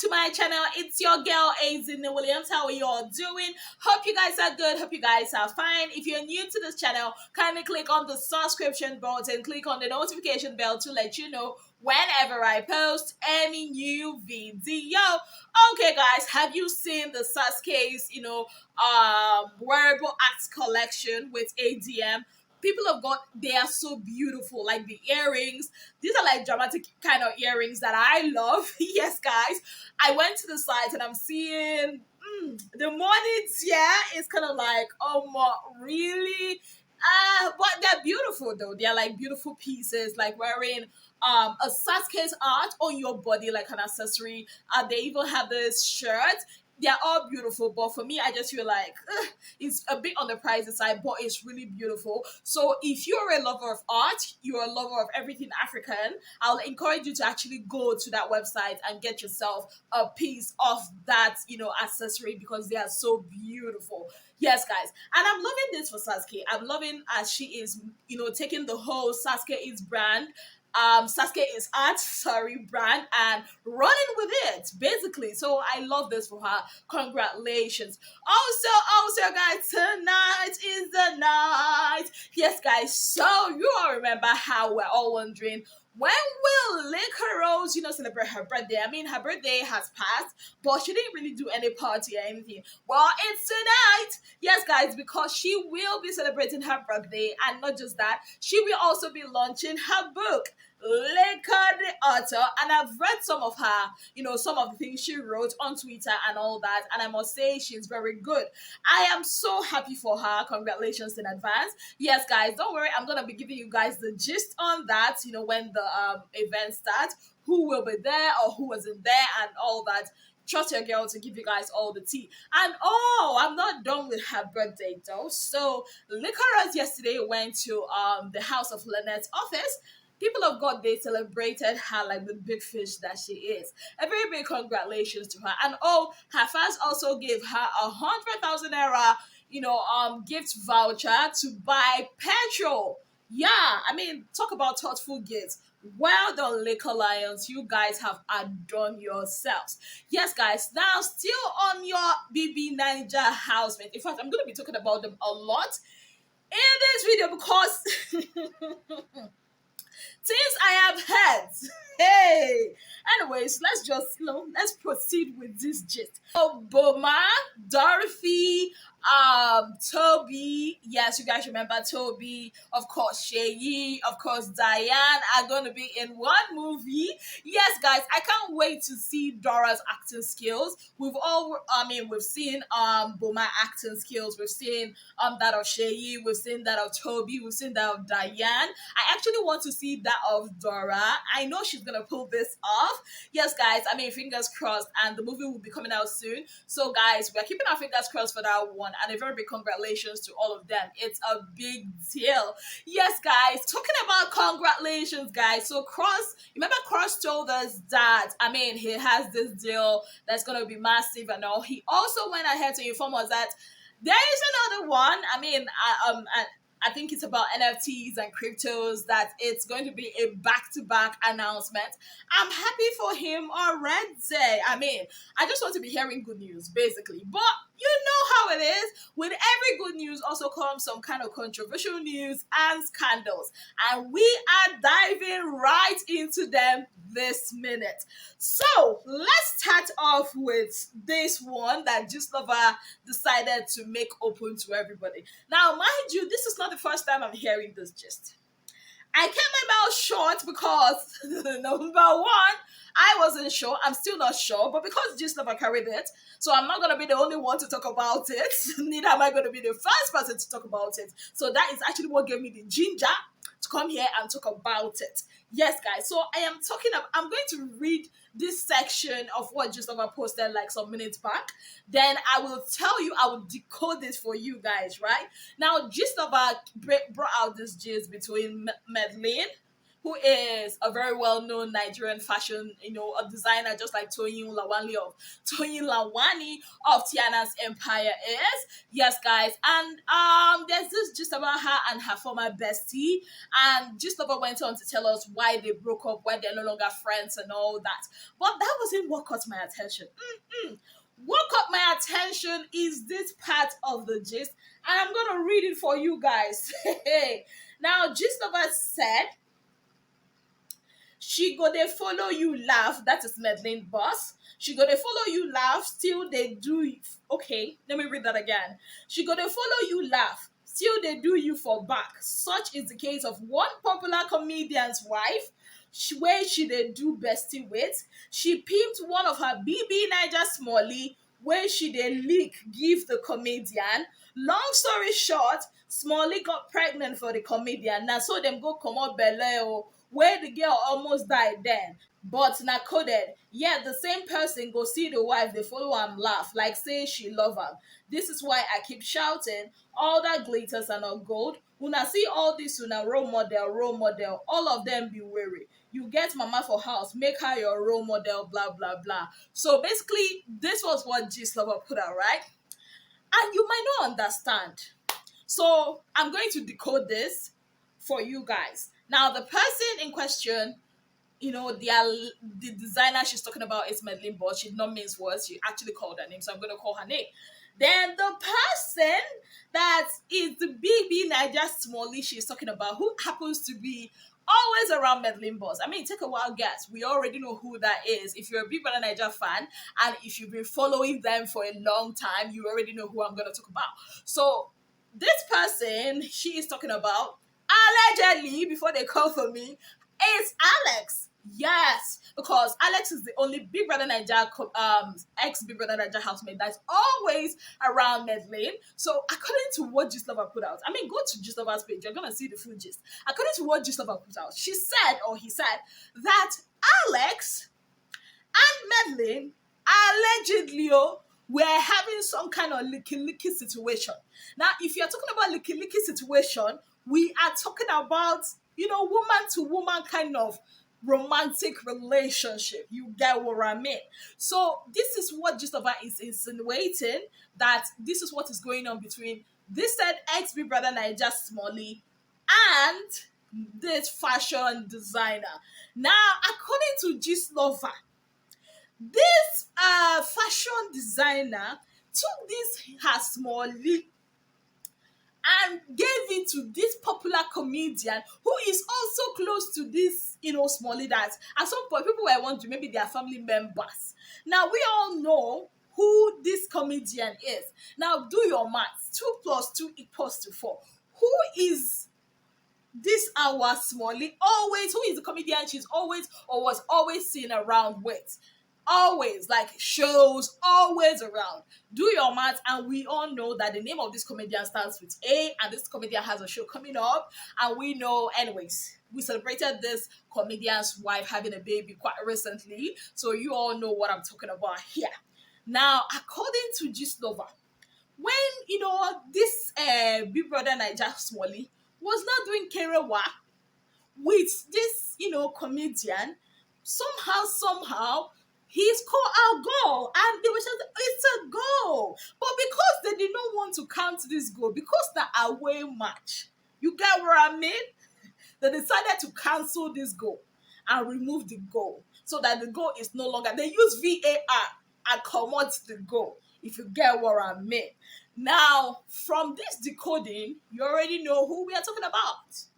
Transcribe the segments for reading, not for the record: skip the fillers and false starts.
to my channel. It's your girl Azin Williams. How are you all doing? Hope you guys are good. Hope you guys are fine. If you're new to this channel, kindly click on the subscription button, click on the notification bell to let you know whenever I post any new video. Okay guys, have you seen the Sasuke's wearable acts collection with ADM? People have got, they are so beautiful, like the earrings. These are like dramatic kind of earrings that I love. Yes guys, I went to the site and I'm seeing the monies. Yeah, it's kind of like, oh my, really, but they're beautiful though. They're like beautiful pieces, like wearing a Sasuke's art on your body like an accessory. They even have this shirt. They're all beautiful, but for me, I just feel like it's a bit on the pricey side, but it's really beautiful. So if you're a lover of art, you're a lover of everything African, I'll encourage you to actually go to that website and get yourself a piece of that, accessory, because they are so beautiful. Yes, guys. And I'm loving this for Sasuke. I'm loving as she is, taking the whole Sasuke is brand, Sasuke is art, sorry, brand, and running with it, basically. So I love this for her. Congratulations. Also, guys, tonight is the night. Yes, guys. So you all remember how we're all wondering, when will Lika Rose, celebrate her birthday? I mean, her birthday has passed, but she didn't really do any party or anything. Well, it's tonight. Yes, guys, because she will be celebrating her birthday, and not just that, she will also be launching her book, Lika the author, and I've read some of her, some of the things she wrote on Twitter and all that, and I must say she's very good. I am so happy for her. Congratulations in advance. Yes, guys, don't worry, I'm gonna be giving you guys the gist on that, when the event starts, who will be there or who wasn't there and all that. Trust your girl to give you guys all the tea. And I'm not done with her birthday though. So Licorice yesterday went to the House of Lynette's office. People of God, they celebrated her like the big fish that she is. A very big congratulations to her. And her fans also gave her 100,000 naira, gift voucher to buy petrol. Yeah, I mean, talk about thoughtful gifts. Well done, Liquor Lions. You guys have outdone yourselves. Yes, guys. Now, still on your BBNaija housemate. In fact, I'm going to be talking about them a lot in this video because since I have heard, hey. Anyways, let's just let's proceed with this gist. So Boma, Dorothy, Toby, yes, you guys remember Toby, of course, Sheyi, of course, Diane are gonna be in one movie. Yes, guys, I can't wait to see Dora's acting skills. We've seen Boma acting skills, we've seen that of Sheyi, we've seen that of Toby, we've seen that of Diane. I actually want to see that of Dora. I know she's gonna pull this off. Yes, guys, fingers crossed, and the movie will be coming out soon. So guys, we're keeping our fingers crossed for that one, and a very big congratulations to all of them. It's a big deal. Yes, guys, talking about congratulations, guys. So remember Cross told us that, he has this deal that's gonna be massive and all. He also went ahead to inform us that there is another one. I think it's about NFTs and cryptos, that it's going to be a back-to-back announcement. I'm happy for him already. I just want to be hearing good news, basically. But you know how it is. With every good news also comes some kind of controversial news and scandals. And we are diving right into them this minute. So let's start off with this one that Gislova decided to make open to everybody. Now, mind you, this is not the first time I'm hearing this gist. I kept my mouth short because number one, I wasn't sure. I'm still not sure, but because Gislova carried it, so I'm not going to be the only one to talk about it. Neither am I going to be the first person to talk about it. So that is actually what gave me the ginger to come here and talk about it. Yes, guys. So I'm going to read this section of what Gislova posted like some minutes back. Then I will decode this for you guys, right? Now, Gislova brought out this gist between Madeline, who is a very well-known Nigerian fashion, a designer just like Toyin Lawani of Tiana's Empire is. Yes, guys. And there's this just about her and her former bestie. And just about went on to tell us why they broke up, why they're no longer friends and all that. But that wasn't what caught my attention. What caught my attention is this part of the gist, and I'm gonna read it for you guys. Now, Gistlover said, she go they follow you laugh. That is Medlin boss. She go they follow you laugh. Still they do. Okay, let me read that again. She go they follow you laugh. Still they do you for back. Such is the case of one popular comedian's wife, where she they do bestie with. She pimped one of her BBNaija Smalley, where she they leak give the comedian. Long story short, Smalley got pregnant for the comedian. Now so them go come out belle, where the girl almost died then. But na coded, yet the same person go see the wife, they follow and laugh, like say she love him. This is why I keep shouting, all that glitters are not gold. Una see all this una role model, all of them be weary. You get mama for house, make her your role model, blah, blah, blah. So basically, this was what Gistlover put out, right? And you might not understand. So I'm going to decode this for you guys. Now, the person in question, the designer she's talking about is Medlin Boss. She did not mince words. She actually called her name, so I'm going to call her name. Then the person that is the BBNaija Smalley she's talking about, who happens to be always around Medlin Boss. I mean, take a wild guess. We already know who that is. If you're a BBNaija fan, and if you've been following them for a long time, you already know who I'm going to talk about. So this person she is talking about, allegedly, before they call for me, is Alex. Yes, because Alex is the only Big Brother Naija ex Big Brother Naija housemate that's always around Medlin. So according to what Gistlover put out, I mean, go to Gistlover's page, you're gonna see the full gist. According to what Gistlover put out, he said that Alex and Medlin allegedly were having some kind of licky situation. Now, if you're talking about licky situation, we are talking about woman to woman kind of romantic relationship. You get what I mean? So this is what Gistlover is insinuating, that this is what is going on between this said ex Big Brother Naija Smalley and this fashion designer. Now, according to Gistlover, this fashion designer took this her Smalley and gave it to this popular comedian who is also close to this, Smalley, that at some point people were wondering maybe they are family members. Now we all know who this comedian is. Now do your maths. 2 + 2 = 4. Who is this our Smalley? Always, who is the comedian she's always or was always seen around with? Always, like shows, always around. Do your math, and we all know that the name of this comedian starts with A, and this comedian has a show coming up, and we know, anyways, we celebrated this comedian's wife having a baby quite recently, so you all know what I'm talking about here. Now, according to Gistlover, when this Big Brother Naija Smalley was not doing kerewa with this comedian, somehow he's called our goal, and they were saying it's a goal. But because they did not want to count this goal, because the away match, you get what I mean? They decided to cancel this goal and remove the goal so that the goal is no longer. They use VAR and commot the goal, if you get what I mean. Now, from this decoding, you already know who we are talking about.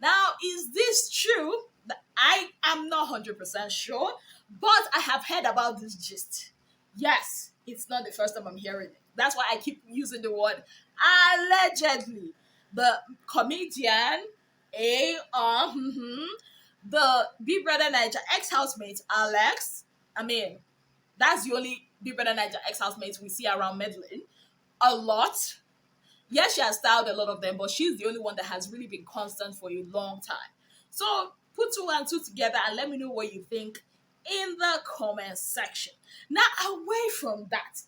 Now, is this true? I am not 100% sure, but I have heard about this gist. Yes, it's not the first time I'm hearing it. That's why I keep using the word allegedly. The comedian, the Big Brother Naija ex-housemate, Alex, I mean, that's the only Big Brother Naija ex-housemate we see around Medlin. A lot. Yes, she has styled a lot of them, but she's the only one that has really been constant for a long time. So put 2 and 2 together and let me know what you think in the comment section. Now, away from that,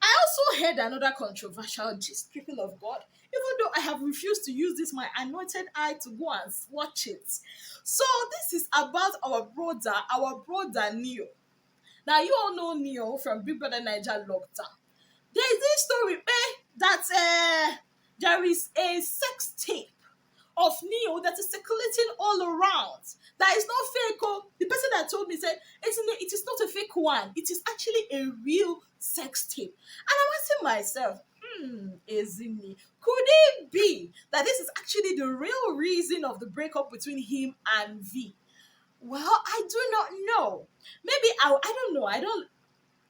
I also heard another controversial gist, people of God. even though I have refused to use this my anointed eye to go and watch it. So this is about our brother Neo. Now you all know Neo from BBNaija lockdown. There is this story that there is a sex tape of Neo that is circulating all around. That is not fake. Oh, the person that told me said it is not a fake one. It is actually a real sex tape. And I'm asking myself, isn't it? Could it be that this is actually the real reason of the breakup between him and V? Well, I do not know. Maybe I don't know. I don't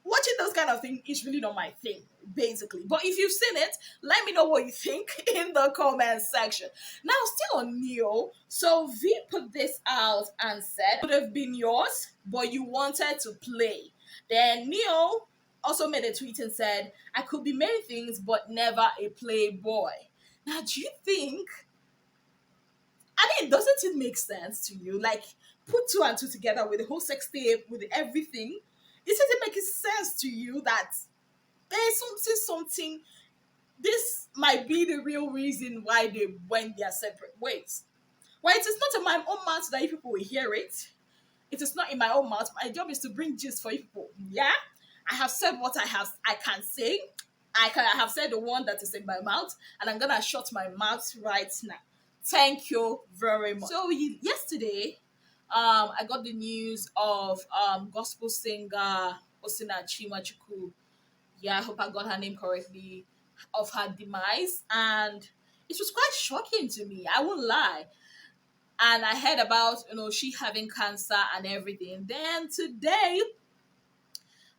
watching those kind of things is really not my thing, basically. But if you've seen it, let me know what you think in the comment section. Now, still on Neo, so V put this out and said, "Could have been yours, but you wanted to play." Then Neo also made a tweet and said, "I could be many things, but never a playboy." Now, do you think? I mean, doesn't it make sense to you? Like, put two and two together with the whole sex tape, with everything. Isn't it making sense to you that there's something, this might be the real reason why they went their separate ways? Well, it is not in my own mouth that you people will hear it. It is not in my own mouth. My job is to bring gist for you people. Yeah? I have said what I can say. I have said the one that is in my mouth, and I'm gonna shut my mouth right now. Thank you very much. So yesterday, I got the news of gospel singer Osina Chimachuku. Yeah, I hope I got her name correctly. Of her demise, and it was quite shocking to me. I won't lie. And I heard about she having cancer and everything. Then today,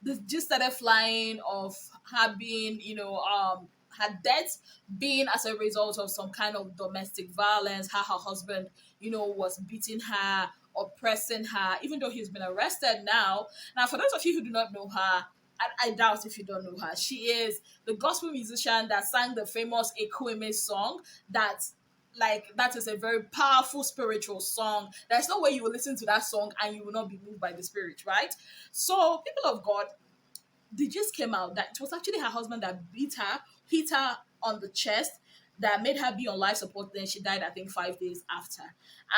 this just started flying of her being, her death being as a result of some kind of domestic violence, how her husband, was beating her, oppressing her, even though he's been arrested now. Now, for those of you who do not know her, I doubt if you don't know her, she is the gospel musician that sang the famous Ekweme song that is a very powerful spiritual song. There's no way you will listen to that song and you will not be moved by the spirit, right? So, people of God, the gist came out that it was actually her husband that hit her on the chest, that made her be on life support. Then she died, I think, 5 days after.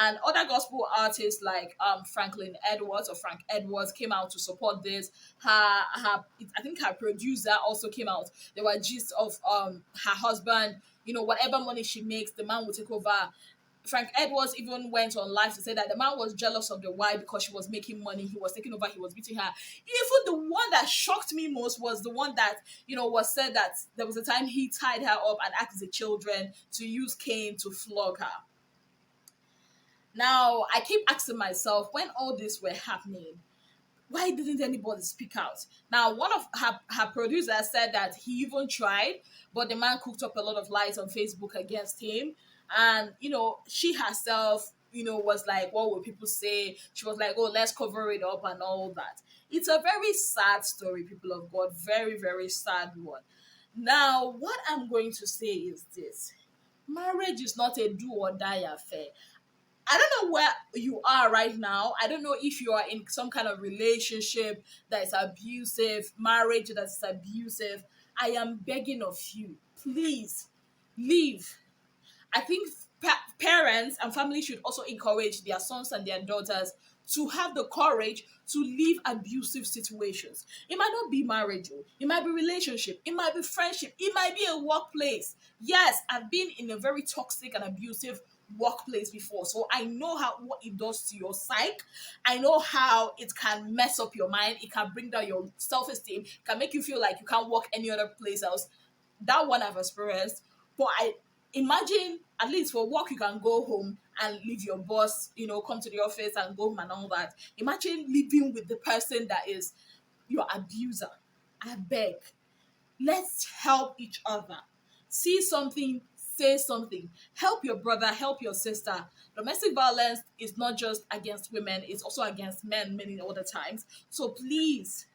And other gospel artists like Franklin Edwards or Frank Edwards came out to support this. I think her producer also came out. There were gist of her husband, whatever money she makes, the man will take over. Frank Edwards even went on live to say that the man was jealous of the wife because she was making money. He was taking over. He was beating her. Even the one that shocked me most was the one that, was said that there was a time he tied her up and asked the children to use cane to flog her. Now, I keep asking myself, when all this were happening, why didn't anybody speak out? Now, one of her producers said that he even tried, but the man cooked up a lot of lies on Facebook against him. And, she herself, was like, what will people say? She was like, oh, let's cover it up and all that. It's a very sad story, people of God. Very, very sad one. Now, what I'm going to say is this. Marriage is not a do or die affair. I don't know where you are right now. I don't know if you are in some kind of relationship that is abusive, marriage that is abusive. I am begging of you, please leave. I think parents and families should also encourage their sons and their daughters to have the courage to leave abusive situations. It might not be marriage, it might be relationship, it might be friendship, it might be a workplace. Yes, I've been in a very toxic and abusive workplace before, so I know what it does to your psyche. I know how it can mess up your mind. It can bring down your self-esteem. It can make you feel like you can't work any other place else. That one I've experienced. But I imagine, at least for work, you can go home and leave your boss, come to the office and go home and all that. Imagine living with the person that is your abuser. I beg, let's help each other. See something, say something. Help your brother, help your sister. Domestic violence is not just against women, it's also against men many other times. So please,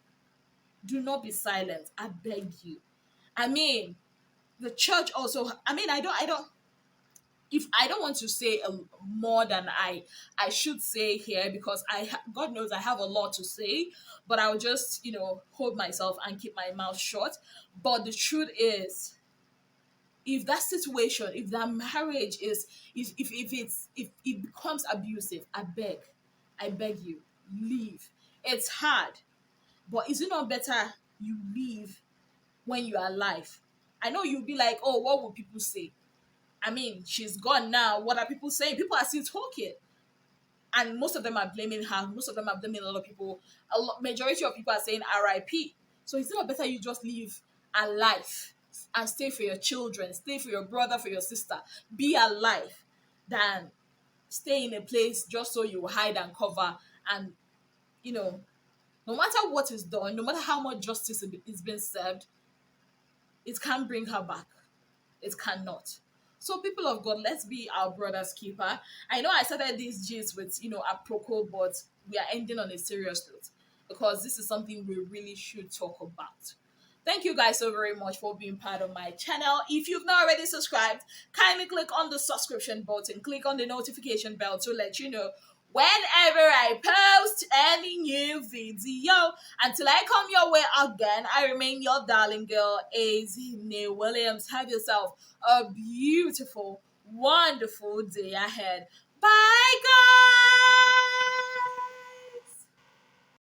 do not be silent. I beg you. I mean, the church also, I don't if I don't want to say more than I should say here, because God knows I have a lot to say, but I'll just hold myself and keep my mouth shut. But the truth is, If that situation, if that marriage is, if it becomes abusive, I beg you, leave. It's hard, but is it not better you leave when you are alive? I know you'll be like, oh, what will people say? I mean, she's gone now. What are people saying? People are still talking. And most of them are blaming her. Most of them are blaming a lot of people. Majority of people are saying RIP. So is it not better you just live alive and stay for your children, stay for your brother, for your sister, be alive, than stay in a place just so you hide and cover, and you know, no matter what is done, no matter how much justice is being served, it can't bring her back. It cannot. So, people of God, let's be our brother's keeper. I know I started these G's with, apropos, but we are ending on a serious note because this is something we really should talk about. Thank you guys so very much for being part of my channel. If you've not already subscribed, kindly click on the subscription button, click on the notification bell to let you know whenever I post any new video. Until I come your way again, I remain your darling girl, A.Z. Williams. Have yourself a beautiful, wonderful day ahead. Bye, guys!